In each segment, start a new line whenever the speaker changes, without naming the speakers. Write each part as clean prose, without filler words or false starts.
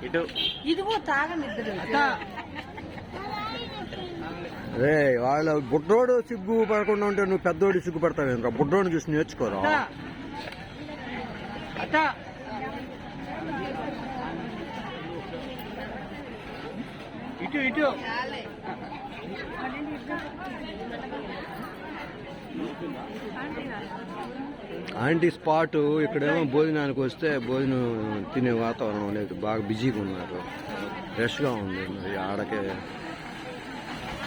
ఇటు
ఇదిగో తాగండి
రే వాళ్ళ బుడ్డోడు సిగ్గు పడకుండా ఉంటే నువ్వు పెద్దోడు సిగ్గు పడతావు ఇంకా బుడ్డోడు చూసి నేర్చుకోరా.
ఇటు ఇటు
ఆంటీ స్పాట్ ఇక్కడేమో భోజనానికి వస్తే భోజనం తినే వాతావరణం లేదు, బాగా బిజీగా ఉన్నారు, ఫ్రెష్గా ఉంది. మరి ఆడకే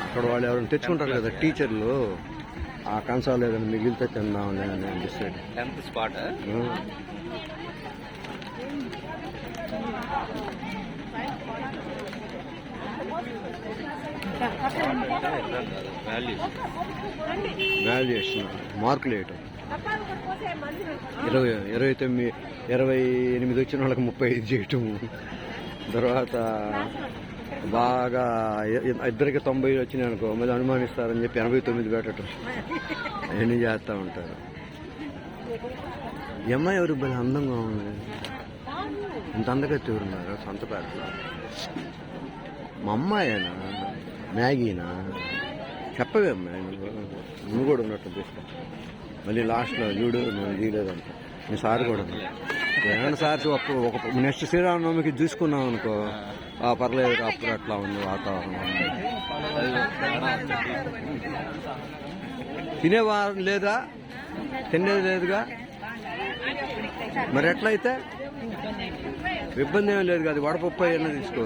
అక్కడ వాళ్ళు ఎవరైనా తెచ్చుకుంటారు కదా టీచర్లు, ఆ కంచాలు ఏదైనా మిగిలితే తిందాంలే అని అనిపిస్తాడు.
స్పాట్
వాల్యుయేషన్ మార్కులు వేయటం 28 వచ్చిన వాళ్ళకి 35 చేయటము, తర్వాత బాగా ఇద్దరికి 90 వచ్చినాయి అనుకో మళ్ళీ అనుమానిస్తారని చెప్పి 89 పెట్టడం, అవన్నీ చేస్తూ ఉంటారు. ఈ అమ్మాయి ఎవరు భలే అందంగా ఉంది, ఇంత అందగత్తి ఎవరున్నారు సొంతపేటలో. మా అమ్మాయేనా మ్యాగీనా చెప్పవే అమ్మాయి, నువ్వు కూడా ఉన్నట్టు తీసుకో. మళ్ళీ లాస్ట్లో చూడు నువ్వు తీయలేదంట, మీ సార్ కూడా ఉన్నాడు. ఏమైనా సార్ ఒక నెక్స్ట్ శ్రీరామనవమికి చూసుకున్నాం అనుకో పర్లేదు, అప్పుడు అట్లా ఉంది వాతావరణం. తినేవారు లేదా, తినేది లేదుగా, మరి ఎట్లయితే ఇబ్బంది ఏమీ లేదు కదా, వడపప్పు అయినా తీసుకో.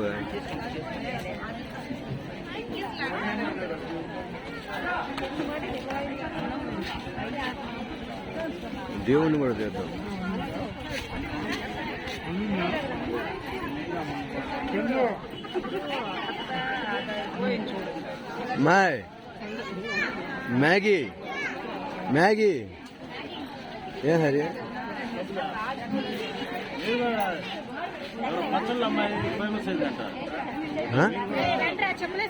దేవుణ్ణి కూడా చేద్దాం. మ్యాగీ మ్యాగీ ఏ హరి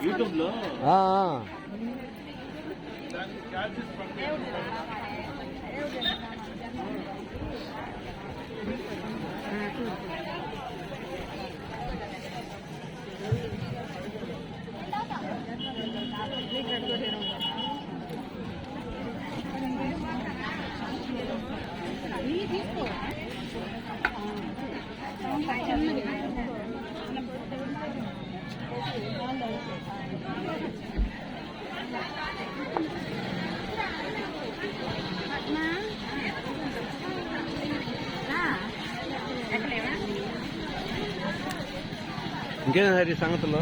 యూట్యూబ్ లో
ఇంకేం హరి సంగతులు?